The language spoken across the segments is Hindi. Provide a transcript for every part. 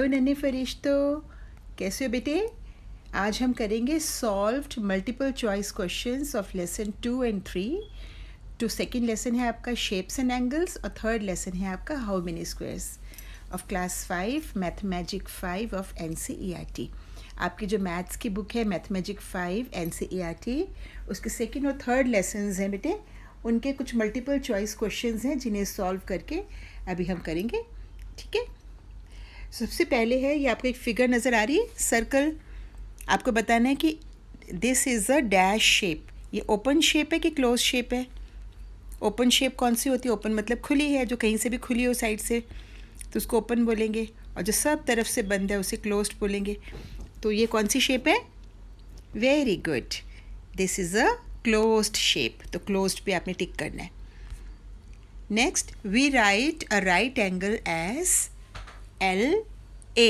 हेलो नन्हे फरिश्तों, कैसे हो बेटे? आज हम करेंगे solved multiple choice questions of lesson 2 and 3। तो सेकंड लेसन है आपका शेप्स एंड एंगल्स और थर्ड लेसन है आपका how many squares of class 5 mathematic 5 of NCERT। आपकी जो मैथ्स की बुक है मैथमेटिक 5 NCERT, उसके सेकंड और थर्ड लेसन्स हैं बेटे। उनके कुछ मल्टीपल चॉइस क्वेश्चंस हैं जिन्हें सॉल्व करके अभी हम करेंगे, ठीक है? सबसे पहले है ये आपको एक फिगर नज़र आ रही है, सर्कल। आपको बताना है कि this is a dash shape. ये ओपन शेप है कि क्लोज शेप है? ओपन शेप कौन सी होती है? ओपन मतलब खुली है, जो कहीं से भी खुली हो साइड से तो उसको ओपन बोलेंगे, और जो सब तरफ से बंद है उसे क्लोज्ड बोलेंगे। तो ये कौन सी शेप है? Very good, this is a closed shape. तो क्लोज्ड पे आपने टिक करना है। Next, we write a right angle as LA।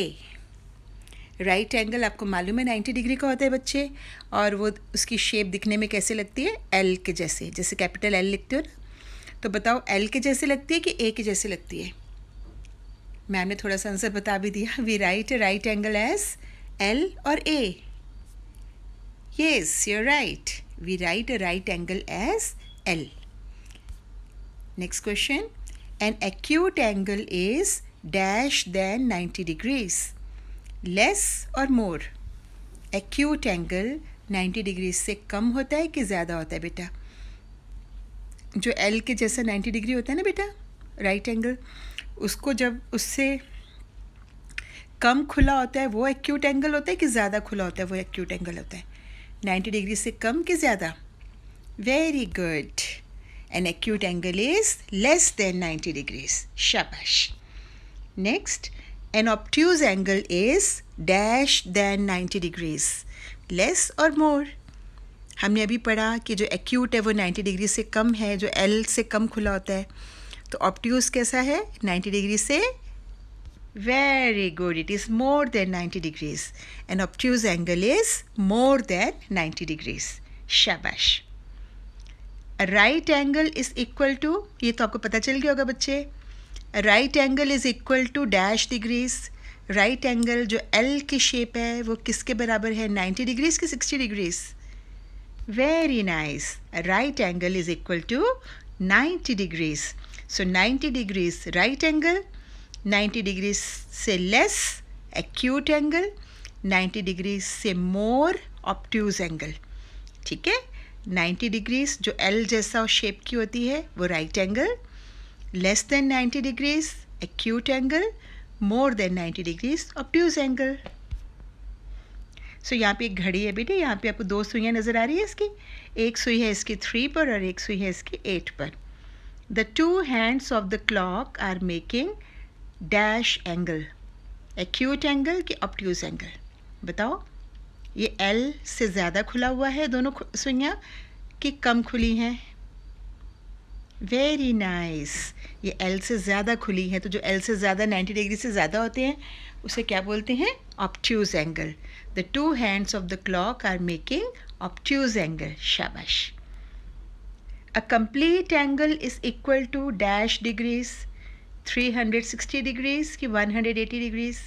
Right angle आपको मालूम है 90 डिग्री का होता है बच्चे, और वो उसकी शेप दिखने में कैसे लगती है? L के जैसे, जैसे कैपिटल L लिखते हो ना। तो बताओ L के जैसे लगती है कि A के जैसे लगती है? मैम ने थोड़ा सा आंसर बता भी दिया। We write right angle as L और A। Yes, you are right, we write right angle as L। Next question, an acute angle is dash than 90 degrees, less और मोर। एक्यूट एंगल 90 डिग्री से कम होता है कि ज़्यादा होता है बेटा? जो L के जैसा 90 डिग्री होता है ना बेटा, राइट एंगल, उसको जब उससे कम खुला होता है वो एक्यूट एंगल होता है कि ज़्यादा खुला होता है वो एक्यूट एंगल होता है? 90 डिग्री से कम कि ज़्यादा? Very good, an acute angle is less than 90 degrees. Shabash. Next, an obtuse angle is dash than 90 degrees. Less or more? हमने अभी पढ़ा कि जो acute है वो 90 डिग्री से कम है, जो L से कम खुला होता है। तो obtuse कैसा है? 90 डिग्री से? Very good, it is more than 90 degrees. An obtuse angle is more than 90 degrees. Shabash. Right angle is equal to, ये तो आपको पता चल गया होगा बच्चे, right angle is equal to dash degrees. Right angle जो L की शेप है वो किसके बराबर है? 90 डिग्रीज की 60 degrees? Very nice, right angle is equal to 90 degrees. So 90 degrees right angle, 90 degrees से लेस एक्यूट एंगल, 90 डिग्रीज से मोर ऑब्ट्यूज एंगल, ठीक है? 90 डिग्रीज जो L जैसा शेप की होती है वो right angle, less than 90 degrees acute angle, more than 90 degrees obtuse angle. So यहाँ पे एक घड़ी है बेटे, यहाँ पे आपको दो सुइयाँ नज़र आ रही है इसकी। एक सुई है इसकी 3 पर और एक सुई है इसकी 8 पर। The two hands of the clock are making dash angle, acute angle कि ऑब्ट्यूज एंगल? बताओ, ये L से ज़्यादा खुला हुआ है दोनों सुइयाँ कि कम खुली हैं? वेरी नाइस, ये L से ज़्यादा खुली है। तो जो L से ज़्यादा 90 डिग्री से ज़्यादा होते हैं उसे क्या बोलते हैं? Obtuse angle. The two hands of the clock are making obtuse angle. शाबाश। A complete angle is equal to dash degrees, 360 degrees कि 180 डिग्रीज?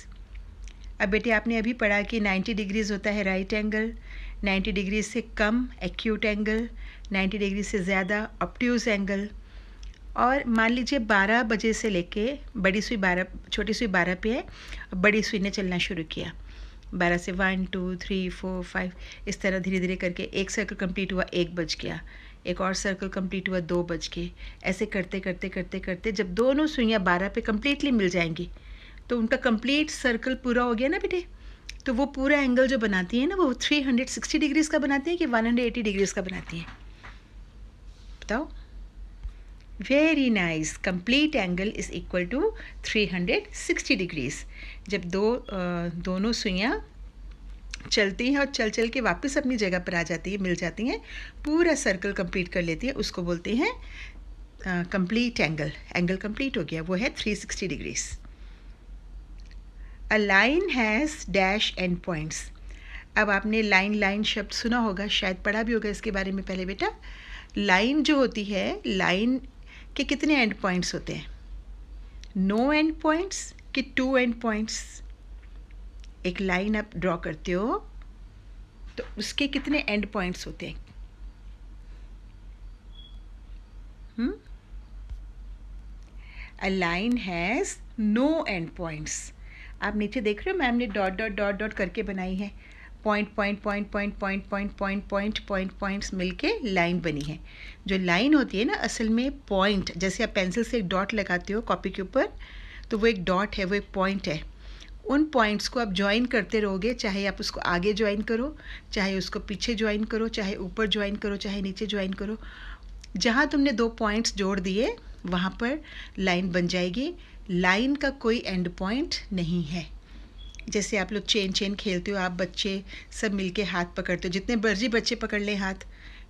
अब बेटे आपने अभी पढ़ा कि 90 डिग्रीज होता है राइट एंगल, 90 डिग्री से कम एक्यूट एंगल, 90 डिग्री से ज़्यादा ऑब्ट्यूज एंगल। और मान लीजिए 12 बजे से लेके बड़ी सुई 12, छोटी सुई 12 पे है, बड़ी सुई ने चलना शुरू किया। 12 से 1 2 3 4 5 इस तरह धीरे धीरे करके एक सर्कल कंप्लीट हुआ, 1 बज गया। एक और सर्कल कंप्लीट हुआ, 2 बज गए। ऐसे करते करते करते करते जब दोनों सुइयाँ 12 पे कम्प्लीटली मिल जाएंगी तो उनका कंप्लीट सर्कल पूरा हो गया ना बेटे। तो वो पूरा एंगल जो बनाती है ना वो 360 डिग्रीज का बनाती है कि 180 डिग्रीज का बनाती है? बताओ। Very nice, complete angle is equal to 360 degrees. जब दोनों सुइयाँ चलती हैं और चल चल के वापस अपनी जगह पर आ जाती है, मिल जाती हैं, पूरा सर्कल कंप्लीट कर लेती है, उसको बोलते हैं कंप्लीट एंगल। एंगल कंप्लीट हो गया, वो है 360 degrees. A line has dash and points. अब आपने लाइन शब्द सुना होगा, शायद पढ़ा भी होगा इसके बारे में पहले बेटा। लाइन जो होती है, लाइन के कितने एंड पॉइंट्स होते हैं? नो एंड पॉइंट्स कि 2 एंड पॉइंट्स? एक लाइन आप ड्रॉ करते हो तो उसके कितने एंड पॉइंट्स होते हैं? A line has no end points. आप नीचे देख रहे हो मैम ने डॉट डॉट डॉट डॉट करके बनाई है, point point point point point point point point point points मिलके लाइन बनी है। जो लाइन होती है ना असल में पॉइंट, जैसे आप पेंसिल से एक डॉट लगाते हो कॉपी के ऊपर, तो वो एक डॉट है, वो एक पॉइंट है। उन पॉइंट्स को आप ज्वाइन करते रहोगे, चाहे आप उसको आगे ज्वाइन करो, चाहे उसको पीछे ज्वाइन करो, चाहे ऊपर ज्वाइन करो, चाहे नीचे ज्वाइन करो। जहाँ तुमने दो पॉइंट्स जोड़ दिए वहाँ पर लाइन बन जाएगी। लाइन का कोई एंड पॉइंट नहीं है। जैसे आप लोग चेन चेन खेलते हो, आप बच्चे सब मिलके हाथ पकड़ते हो, जितने मर्जी बच्चे पकड़ लें हाथ,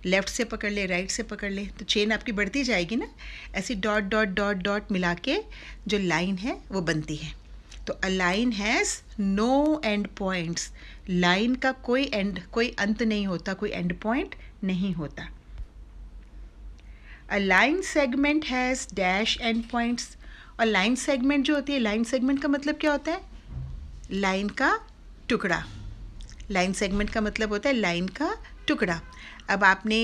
लेफ़्ट से पकड़ ले, राइट से पकड़ ले, तो चेन आपकी बढ़ती जाएगी ना। ऐसी डॉट डॉट डॉट डॉट मिला के जो लाइन है वो बनती है। तो a line has no end points. Line का कोई अंत नहीं होता, कोई एंड पॉइंट नहीं होता। A line segment has dash and points. और लाइन सेगमेंट जो होती है, लाइन सेगमेंट का मतलब क्या होता है? लाइन का टुकड़ा। लाइन सेगमेंट का मतलब होता है लाइन का टुकड़ा। अब आपने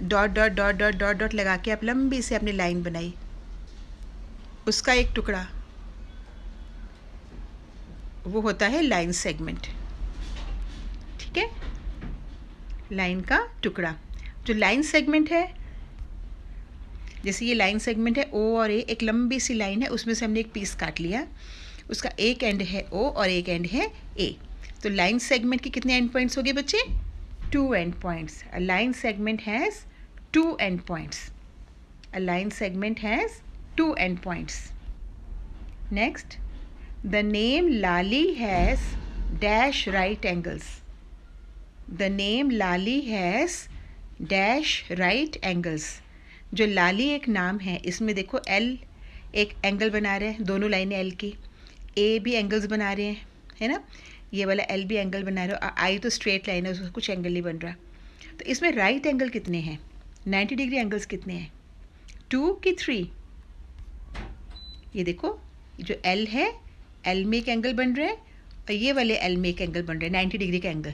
dot dot dot dot dot dot लगा के आप लंबी से अपनी लाइन बनाई, उसका एक टुकड़ा, वो होता है लाइन सेगमेंट। ठीक है, लाइन का टुकड़ा। जो लाइन सेगमेंट है, जैसे ये लाइन सेगमेंट है ओ और ए, एक लंबी सी लाइन है, उसमें से हमने एक पीस काट लिया, उसका एक एंड है ओ और एक एंड है ए। तो लाइन सेगमेंट के कितने एंड पॉइंट्स हो गए बच्चे? 2 end points. A line segment has 2 end points. A line segment has 2 end points. Next, the name Lali has dash right angles. The name Lali has dash right angles. जो लाली एक नाम है, इसमें देखो एल एक एंगल बना रहे हैं, दोनों लाइनें एल की, ए भी एंगल्स बना रहे हैं, है ना, ये वाला एल भी एंगल बना रहे हो, आई तो स्ट्रेट लाइन है, उसका कुछ एंगल नहीं बन रहा। तो इसमें राइट एंगल कितने हैं? 90 डिग्री एंगल्स कितने हैं? 2 कि 3? ये देखो, जो एल है, एल में एक एंगल बन रहा है और ये वाले एल में एक एंगल बन रहा है 90 डिग्री का एंगल।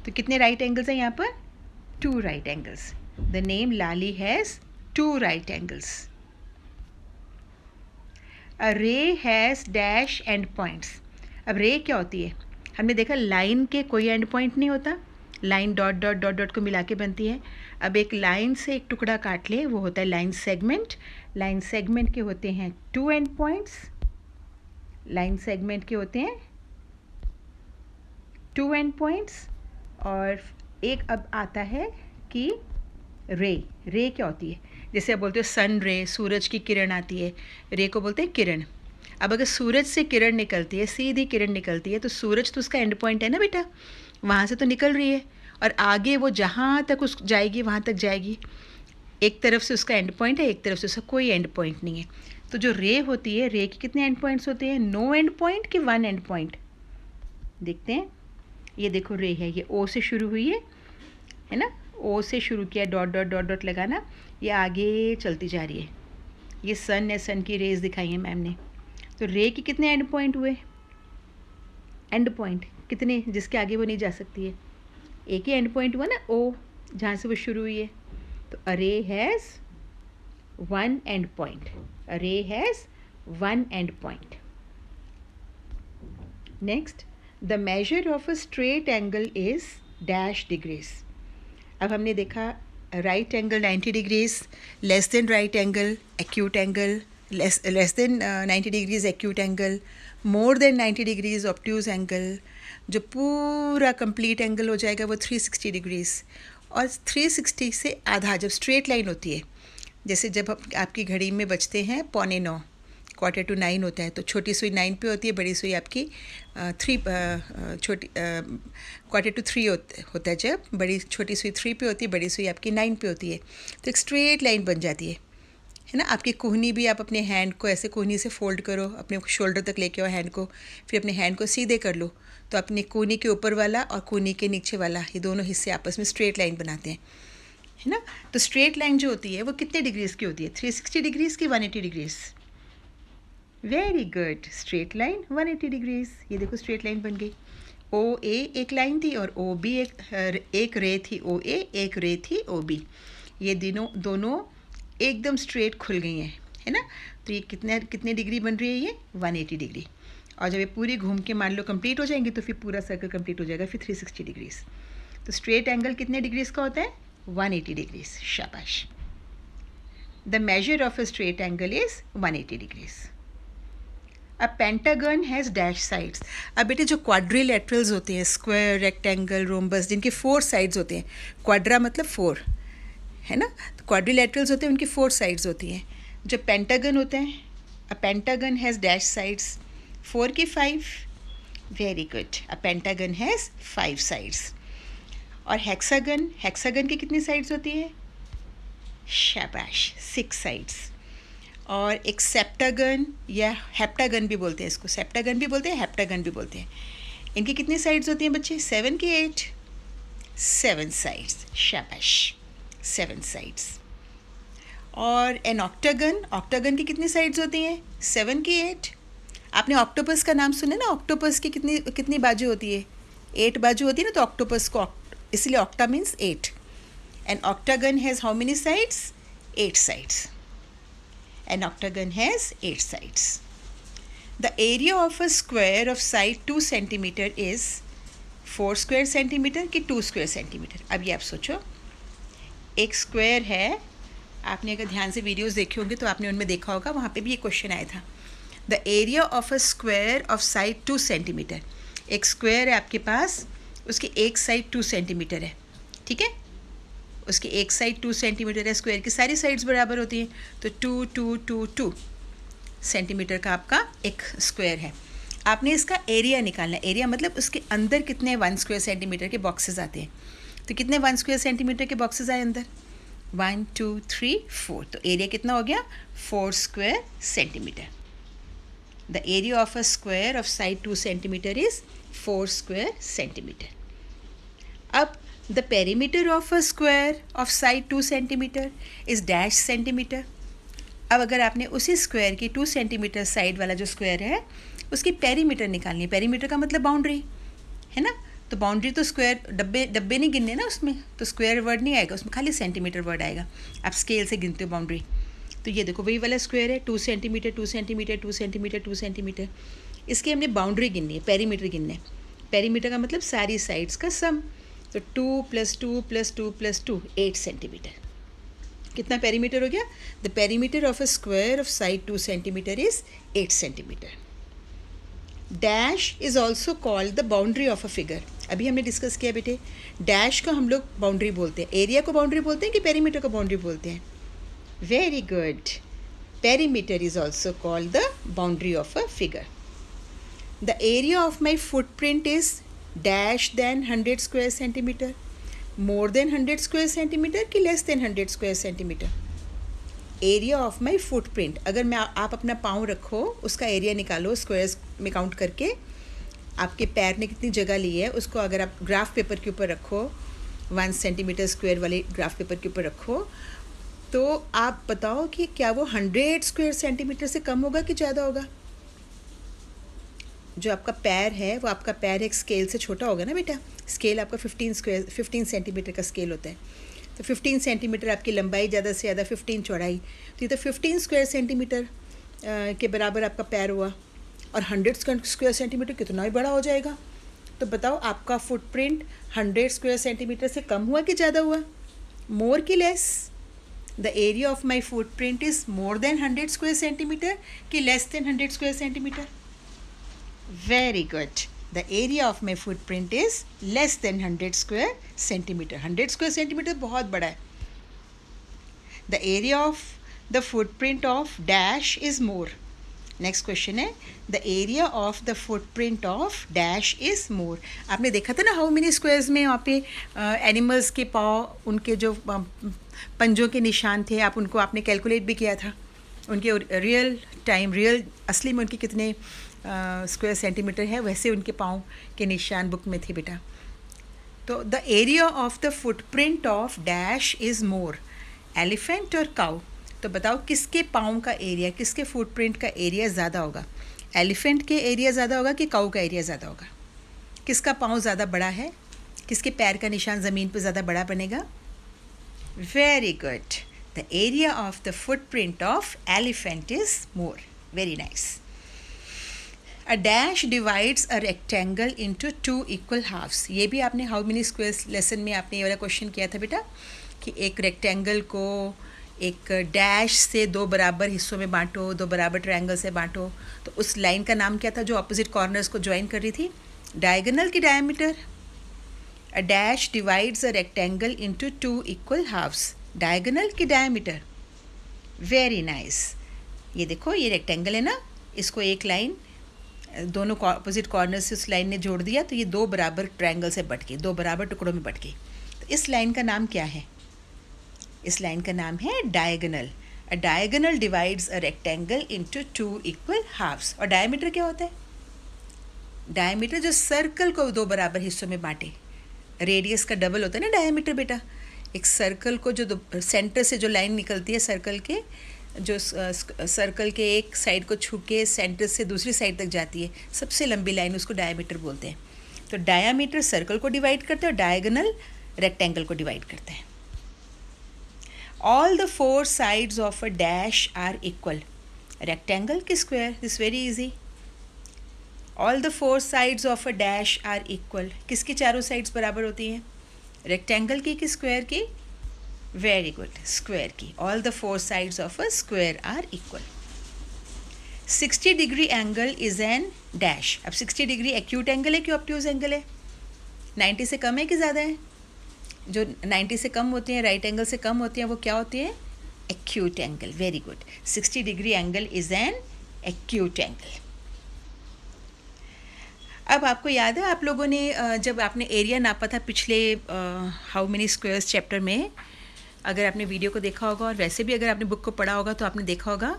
तो कितने राइट एंगल्स हैं यहाँ पर? 2 right angles. The name Lali has 2 right angles. A ray has dash end points. अब रे क्या होती है? हमने देखा लाइन के कोई एंड पॉइंट नहीं होता, line dot dot dot dot को मिला के बनती है। अब एक लाइन से एक टुकड़ा काट ले, वो होता है लाइन सेगमेंट। लाइन सेगमेंट के होते हैं 2 एंड पॉइंट्स। लाइन सेगमेंट के होते हैं 2 एंड पॉइंट्स। और एक अब आता है कि रे क्या होती है? जैसे आप बोलते हो सन रे, सूरज की किरण आती है, रे को बोलते हैं किरण। अब अगर सूरज से किरण निकलती है, सीधी किरण निकलती है, तो सूरज तो उसका एंड पॉइंट है ना बेटा, वहाँ से तो निकल रही है और आगे वो जहाँ तक उस जाएगी वहाँ तक जाएगी। एक तरफ से उसका एंड पॉइंट है, एक तरफ से उसका कोई एंड पॉइंट नहीं है। तो जो रे होती है, रे के कितने एंड पॉइंट्स होते हैं? नो एंड पॉइंट कि 1 एंड पॉइंट? देखते हैं, ये देखो रे है, ये ओ से शुरू हुई है ना, ओ से शुरू किया, डॉट डॉट डॉट डॉट लगाना, ये आगे चलती जा रही है। ये सन है, सन की रेज दिखाई है मैम ने। तो रे के कितने एंड पॉइंट हुए? एंड पॉइंट कितने, जिसके आगे वो नहीं जा सकती है? एक ही एंड पॉइंट हुआ ना, ओ, जहाँ से वो शुरू हुई है। तो अ ray has 1 end point. A ray has 1 end point. Next, the measure of a straight angle is dash degrees. अब हमने देखा right angle 90 degrees, less than right angle acute angle, less than 90 degrees acute angle, more than 90 degrees obtuse angle. जो पूरा कंप्लीट एंगल हो जाएगा वो 360 डिग्रीज। और 360 से आधा जब स्ट्रेट लाइन होती है, जैसे जब आपकी घड़ी में बजते हैं 8:45, 8:45 होता है, तो छोटी सुई 9 पे होती है, बड़ी सुई आपकी 3 होता है। जब बड़ी छोटी सुई 3 पे होती है, बड़ी सुई आपकी 9 पे होती है, तो एक स्ट्रेट लाइन बन जाती है ना। आपकी कोहनी भी, आप अपने हैंड को ऐसे कोहनी से फोल्ड करो, अपने शोल्डर तक लेके आओ हैंड को, फिर अपने हैंड को सीधे कर लो, तो अपनी कोहनी के ऊपर वाला और कोहनी के नीचे वाला, ये दोनों हिस्से आपस में स्ट्रेट लाइन बनाते हैं, है ना। तो स्ट्रेट लाइन जो होती है वो कितने डिग्रीज़ की होती है? 360 डिग्रीज़ की 180 degrees? Very good. Straight line 180 degrees. ये देखो स्ट्रेट लाइन बन गई. ओ ए एक लाइन थी और ओ बी एक रे थी. ओ ए एक रे थी ओ बी. ये दोनों एकदम स्ट्रेट खुल गई हैं, है ना. तो ये कितने डिग्री बन रही है? ये 180 डिग्री. और जब ये पूरी घूम के मान लो कंप्लीट हो जाएंगी तो फिर पूरा सर्कल कंप्लीट हो जाएगा, फिर 360 डिग्रीज. तो स्ट्रेट एंगल कितने डिग्रीज का होता है? 180 डिग्रीज. शाबाश. The measure of a straight angle is 180 degrees. A pentagon has dash sides. अब बेटे जो क्वाड्रिलेटरल्स होते हैं, स्क्वायर, रेक्टेंगल, रोम्बस, जिनके 4 साइड्स होते हैं, क्वाड्रा मतलब 4, है ना. तो क्वाड्रिलेटरल्स होते हैं, उनकी 4 साइड्स होती हैं. जो पेंटागन होते हैं, अ पेंटागन हैज़ डैश साइड्स. 4 की 5. Very good. A pentagon has 5 sides. और हेक्सागन की कितनी साइड्स होती है? शाबाश, 6 साइड्स. और एक सेप्टागन या हेप्टागन भी बोलते हैं इसको. सेप्टागन भी बोलते हैं, हेप्टागन भी बोलते हैं. इनकी कितनी साइड्स होती हैं बच्चे? 7 की 8. 7 साइड्स. शाबाश, 7 साइड्स. और एन ऑक्टागन की कितनी साइड्स होती हैं? 7 की 8. आपने ऑक्टोपस का नाम सुना ना. ऑक्टोपस की कितनी बाजू होती है? 8 बाजू होती है ना. तो ऑक्टोपस को इसलिए octa means 8. An octagon has how many sides? 8 sides. An octagon has 8 sides. The area of a square of side 2 centimeter is 4 square centimeter कि 2 square centimeter. अब ये आप सोचो, एक स्क्वायर है. आपने अगर ध्यान से वीडियोस देखे होंगे तो आपने उनमें देखा होगा, वहाँ पे भी ये क्वेश्चन आया था. The area of a square of side 2 centimetre. एक स्क्वायर है आपके पास, उसकी एक साइड 2 सेंटीमीटर है. ठीक है, उसकी एक साइड 2 सेंटीमीटर है. स्क्वायर की सारी साइड्स बराबर होती हैं, तो 2 सेंटीमीटर का आपका एक स्क्वायर है. आपने इसका एरिया निकालना है. एरिया मतलब उसके अंदर कितने 1 स्क्वायर सेंटीमीटर के बॉक्सेस आते हैं. तो कितने 1 स्क्वायर सेंटीमीटर के बॉक्सेस आए अंदर? 1 2 3 4. तो एरिया कितना हो गया? 4 square centimetre. The area of a square of side 2 centimetre is 4 square centimetre. अब the perimeter of a square of side 2 centimeter is dash centimeter. अब अगर आपने उसी स्क्वायर की 2 सेंटीमीटर साइड वाला जो स्क्वायर है उसकी पेरीमीटर निकालनी है. पेरीमीटर का मतलब बाउंड्री, है ना. तो बाउंड्री तो स्क्वायर डब्बे नहीं गिनने ना उसमें, तो स्क्वायर वर्ड नहीं आएगा उसमें, खाली सेंटीमीटर वर्ड आएगा. आप स्केल से गिनते हो बाउंड्री. तो ये देखो वही वाला स्क्वायर है, 2 सेंटीमीटर 2 सेंटीमीटर 2 सेंटीमीटर 2 सेंटीमीटर. इसकी हमने बाउंड्री गिननी है, पेरीमीटर गिनना है. पेरीमीटर का मतलब सारी साइड्स का सम. तो 2 + 2 + 2 + 2 8 सेंटीमीटर. कितना पेरीमीटर हो गया? The perimeter of a square of side 2 centimetre is 8 centimetre. Dash is also called the boundary of a figure. अभी हमने डिस्कस किया बेटे, डैश को हम लोग बाउंड्री बोलते हैं. एरिया को बाउंड्री बोलते हैं कि पेरीमीटर को बाउंड्री बोलते हैं? Very good. Perimeter is also called the boundary of a figure. The area of my footprint is dash than 100 square centimetre. More than 100 square centimetre कि less than 100 square centimetre? Area of my footprint. अगर आप अपना पाँव रखो, उसका एरिया निकालो स्क्वायर्स में काउंट करके. आपके पैर ने कितनी जगह ली है उसको अगर आप ग्राफ पेपर के ऊपर रखो, 1 सेंटीमीटर स्क्वायर वाले ग्राफ पेपर के ऊपर रखो, तो आप बताओ कि क्या वो 100 स्क्वायर सेंटीमीटर से कम होगा कि ज़्यादा होगा? जो आपका पैर है वो आपका पैर एक स्केल से छोटा होगा ना बेटा. स्केल आपका 15 सेंटीमीटर का स्केल होता है. तो 15 सेंटीमीटर आपकी लंबाई, ज़्यादा से ज़्यादा 15 चौड़ाई. तो ये तो 15 स्क्वायर सेंटीमीटर के बराबर आपका पैर हुआ. और 100 स्क्वायर सेंटीमीटर कितना ही बड़ा हो जाएगा. तो बताओ आपका फुटप्रिंट 100 स्क्वायर सेंटीमीटर से कम हुआ कि ज़्यादा हुआ? मोर कि less? The area of my footprint is more than 100 square centimetre कि less than 100 square centimetre? Very good. The area of my footprint is less than 100 square centimeter. 100 square centimeter बहुत बड़ा है. The area of the footprint of dash is more. Next question है, the area of the footprint of dash is more. आपने देखा था ना how many squares में वहाँ पे animals के पाँव, उनके जो पंजों के निशान थे, आप उनको आपने कैलकुलेट भी किया था. उनके रियल असली में उनके कितने स्क्वायर सेंटीमीटर है, वैसे उनके पाँव के निशान बुक में थे बेटा. तो the area of the footprint of dash is more. Elephant और काउ. तो बताओ किसके पाँव का एरिया, किसके फुटप्रिंट का एरिया ज़्यादा होगा? एलिफेंट के एरिया ज़्यादा होगा कि काऊ का एरिया ज़्यादा होगा? किसका पाँव ज़्यादा बड़ा है? किसके पैर का निशान ज़मीन पर ज़्यादा बड़ा बनेगा? Very good, the area of the footprint of elephant is more. Very nice. A dash divides a rectangle into two equal halves. ये भी आपने हाउ मेनी स्क्वायर्स लेसन में आपने ये वाला क्वेश्चन किया था बेटा, कि एक रेक्टेंगल को एक डैश से दो बराबर हिस्सों में बांटो, दो बराबर ट्रायंगल से बांटो. तो उस लाइन का नाम क्या था जो ऑपोजिट कॉर्नर्स को ज्वाइन कर रही थी? डायगोनल की diameter. A dash divides a rectangle into two equal halves. Diagonal की डायमीटर. Very nice. ये देखो, ये रेक्टेंगल है ना, इसको एक लाइन दोनों अपोजिट कॉर्नर से उस लाइन ने जोड़ दिया, तो ये दो बराबर ट्रायंगल से बट गई, दो बराबर टुकड़ों में बट गई. तो इस लाइन का नाम क्या है? इस लाइन का नाम है diagonal. A diagonal divides a rectangle into two equal halves. और डायमीटर क्या होता है? डायमीटर जो सर्कल को दो बराबर हिस्सों में बांटे. रेडियस का डबल होता है ना डायमीटर बेटा. एक सर्कल को जो सेंटर से जो लाइन निकलती है सर्कल के, जो सर्कल के एक साइड को छू के सेंटर से दूसरी साइड तक जाती है, सबसे लंबी लाइन, उसको डायमीटर बोलते हैं. तो डायमीटर सर्कल को डिवाइड करते हैं और डायगोनल रेक्टेंगल को डिवाइड करते हैं. All the four sides of a dash are equal. Rectangle की square is very easy. All the four sides of a dash are equal. किसकी चारों साइड्स बराबर होती हैं? रेक्टेंगल की कि स्क्वायर की? वेरी गुड, स्क्वायर की. All the four sides of a square are equal. 60 degree angle is an dash. अब 60 डिग्री एक्यूट एंगल है कि ऑब्ट्यूज एंगल है? 90 से कम है कि ज़्यादा है? जो 90 से कम होती हैं, राइट एंगल से कम होती हैं, वो क्या होती है? Acute angle. Very good. 60 degree angle is N acute angle. अब आपको याद है, आप लोगों ने जब आपने एरिया नापा था पिछले हाउ मेनी स्क्वायर्स चैप्टर में, अगर आपने वीडियो को देखा होगा और वैसे भी अगर आपने बुक को पढ़ा होगा तो आपने देखा होगा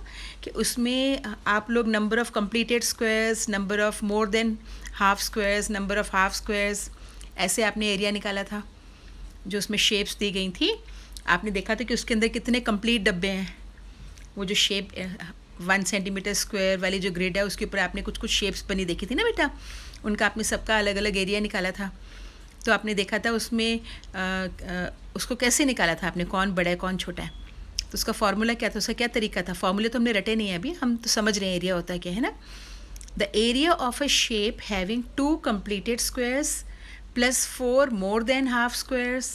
कि उसमें आप लोग number of completed squares, number of more than half squares, number of half squares, ऐसे आपने एरिया निकाला था. जो उसमें शेप्स दी गई थी, आपने देखा था कि उसके अंदर कितने कंप्लीट डब्बे हैं. वो जो शेप 1 सेंटीमीटर स्क्वायर वाली जो ग्रिड है, उसके ऊपर आपने कुछ कुछ शेप्स बनी देखी थी ना बेटा. उनका आपने सबका अलग अलग एरिया निकाला था. तो आपने देखा था उसमें उसको कैसे निकाला था आपने, कौन बड़ा है कौन छोटा है. तो उसका फार्मूला क्या था, उसका क्या तरीका था? फार्मूले तो हमने रटे नहीं है अभी, हम तो समझ रहे हैं एरिया होता है क्या, है ना. The area of a shape having 2 completed squares plus 4 more than half squares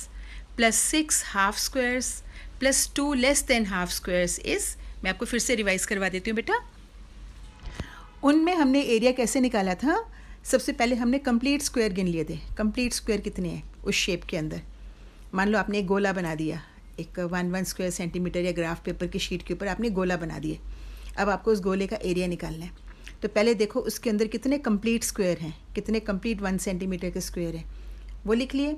plus 6 half squares plus 2 less than half squares is. मैं आपको फिर से रिवाइज करवा देती हूँ बेटा. उनमें हमने एरिया कैसे निकाला था? सबसे पहले हमने कंप्लीट स्क्वायर गिन लिए थे. कंप्लीट स्क्वायर कितने हैं उस शेप के अंदर? मान लो आपने एक गोला बना दिया, एक 1 स्क्वायर सेंटीमीटर या ग्राफ पेपर की शीट के ऊपर आपने गोला बना दिए. अब आपको उस गोले का एरिया निकालना है. तो पहले देखो उसके अंदर कितने कंप्लीट स्क्वायर हैं, कितने कंप्लीट 1 सेंटीमीटर के स्क्वायर हैं, वो लिख लिए.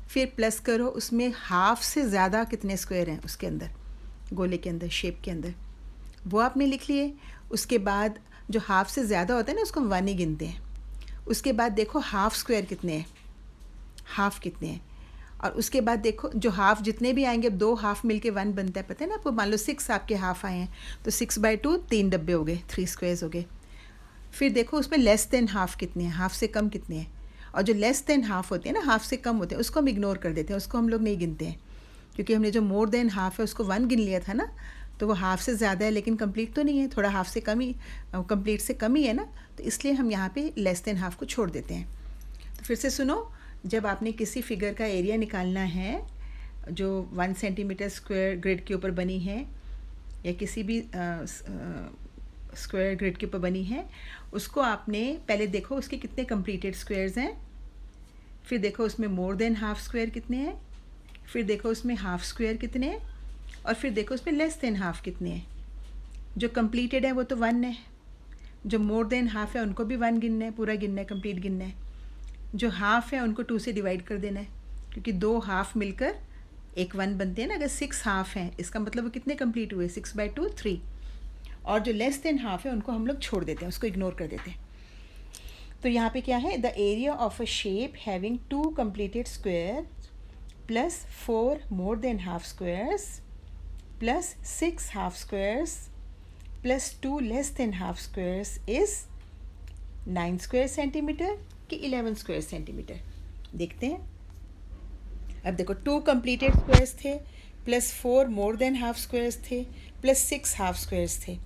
फिर प्लस करो उसमें हाफ से ज़्यादा कितने स्क्वायर हैं उसके अंदर, गोले के अंदर, शेप के अंदर, वो आपने लिख लिए. उसके बाद जो हाफ से ज़्यादा होता है ना, उसको हम 1 ही गिनते हैं. उसके बाद देखो हाफ स्क्वायर कितने हैं, हाफ कितने हैं. और उसके बाद देखो जो हाफ जितने भी आएंगे, अब 2 हाफ मिलके 1 बनता है, पता है ना आपको. मान लो 6 आपके हाफ आए हैं, तो 6/2 3 डब्बे हो गए, 3 स्क्वायर्स हो गए. फिर देखो उसमें लेस देन हाफ कितने हैं, हाफ से कम कितने हैं. और जो लेस देन हाफ होते हैं ना, हाफ से कम होते हैं, उसको हम इग्नोर कर देते हैं, उसको हम लोग नहीं गिनते हैं. क्योंकि हमने जो मोर देन हाफ है उसको 1 गिन लिया था ना, तो वो हाफ से ज़्यादा है लेकिन कंप्लीट तो नहीं है, थोड़ा हाफ से कम ही, कंप्लीट से कम ही है ना. तो इसलिए हम यहाँ पे लेस देन हाफ को छोड़ देते हैं. तो फिर से सुनो, जब आपने किसी फिगर का एरिया निकालना है जो 1 सेंटीमीटर स्क्वायर ग्रिड के ऊपर बनी है या किसी भी स्क्वायर ग्रिड के ऊपर बनी है, उसको आपने पहले देखो उसके कितने कंप्लीटेड स्क्वायर्स हैं. फिर देखो उसमें मोर देन हाफ स्क्वायर कितने हैं. फिर देखो उसमें हाफ स्क्वायर कितने हैं. और फिर देखो उसमें लेस देन हाफ कितने हैं. जो कंप्लीटेड है वो तो 1 है, जो मोर देन हाफ है उनको भी 1 गिनना है, पूरा गिनना है, कंप्लीट गिनना है. जो हाफ है उनको 2 से डिवाइड कर देना है, क्योंकि 2 हाफ मिलकर एक 1 बनते हैं ना. अगर 6 हाफ हैं इसका मतलब वो कितने कंप्लीट हुए, 6/2 3. और जो लेस देन हाफ है उनको हम लोग छोड़ देते हैं, उसको इग्नोर कर देते हैं. तो यहाँ पे क्या है, the area of a shape having 2 completed square plus 4 more than half squares plus 6 half squares plus 2 less than half squares is 9 square centimetre कि 11 स्क्वायर सेंटीमीटर. देखते हैं. अब देखो 2 कंप्लीटेड स्क्वायर्स थे प्लस 4 मोर देन हाफ स्क्वायर्स थे प्लस 6 हाफ स्क्वायर्स थे.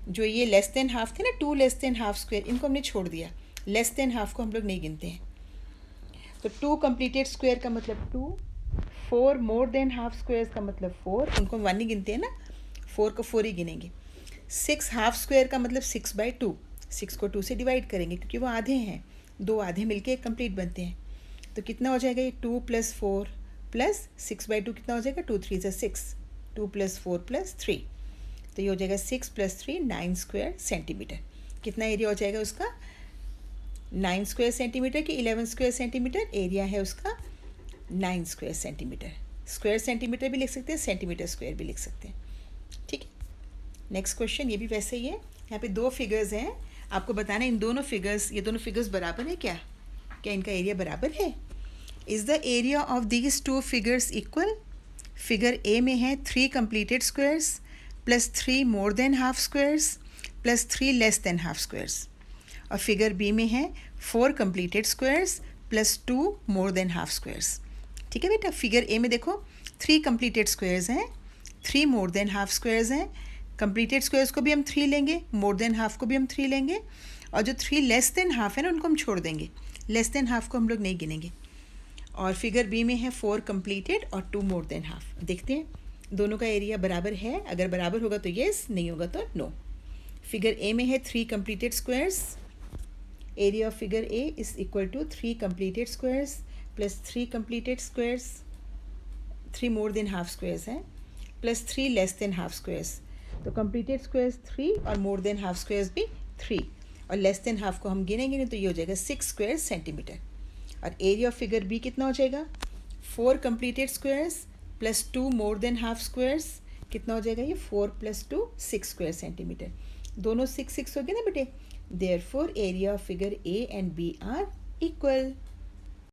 जो ये लेस देन हाफ थे ना, 2 लेस देन हाफ स्क्वायर, इनको हमने छोड़ दिया. लेस देन हाफ को हम लोग नहीं गिनते हैं. तो 2 कंप्लीटेड स्क्वायर का मतलब 2, 4 मोर देन हाफ स्क्वायर्स का मतलब 4, उनको हम 1 ही गिनते हैं ना, 4 को 4 ही गिनेंगे. 6 हाफ स्क्वायर का मतलब 6/2, 6 को 2 से डिवाइड करेंगे क्योंकि वो आधे हैं, 2 आधे मिलके एक कंप्लीट बनते हैं. तो कितना हो जाएगा ये 2 + 4 + 6/2 कितना हो जाएगा 2 3 6, 2 + 4 + 3. तो ये हो जाएगा 6 + 3 9 स्क्वायर सेंटीमीटर. कितना एरिया हो जाएगा उसका 9 स्क्वायर सेंटीमीटर कि 11 स्क्वायर सेंटीमीटर. एरिया है उसका 9 स्क्वायर सेंटीमीटर. स्क्वायर सेंटीमीटर भी लिख सकते हैं, सेंटीमीटर स्क्वायर भी लिख सकते हैं. ठीक है. नेक्स्ट क्वेश्चन ये भी वैसे ही है. यहाँ पे 2 फिगर्स हैं, आपको बताना इन दोनों फिगर्स, ये दोनों फिगर्स बराबर है क्या इनका एरिया बराबर है. Is the area of these 2 figures equal. Figure A में है 3 completed squares plus 3 more than half squares plus 3 less than half squares. और फिगर बी में है 4 कंप्लीटेड स्क्वायर्स प्लस 2 मोर देन हाफ स्क्वायर्स. ठीक है बेटा. फिगर ए में देखो 3 कंप्लीटेड स्क्वायर्स हैं, 3 मोर देन हाफ स्क्वायर्स हैं. कंप्लीटेड स्क्वायर्स को भी हम 3 लेंगे, मोर देन हाफ को भी हम 3 लेंगे, और जो 3 लेस देन हाफ है ना उनको हम छोड़ देंगे. लेस देन हाफ को हम लोग नहीं गिनेंगे. और फिगर बी में है 4 कंप्लीटेड और 2 मोर देन हाफ. देखते हैं दोनों का एरिया बराबर है. अगर बराबर होगा तो येस, नहीं होगा तो नो. फिगर ए में है 3 completed squares. Area of figure A is equal to 3 completed squares plus 3 completed squares, 3 more than half squares हैं, plus 3 less than half squares. तो कंप्लीटेड स्क्वायर्स 3 और मोर देन हाफ स्क्वायर्स भी 3, और लेस देन हाफ को हम गिनेंगे नहीं तो ये हो जाएगा 6 स्क्वायर सेंटीमीटर. और एरिया ऑफ फिगर बी कितना हो जाएगा 4 कंप्लीटेड स्क्वायर्स प्लस 2 मोर देन हाफ स्क्वायर्स. कितना हो जाएगा ये 4 + 2 6 स्क्वायर सेंटीमीटर. दोनों 6 6 हो गए ना बेटे. Therefore area of figure A and B are equal.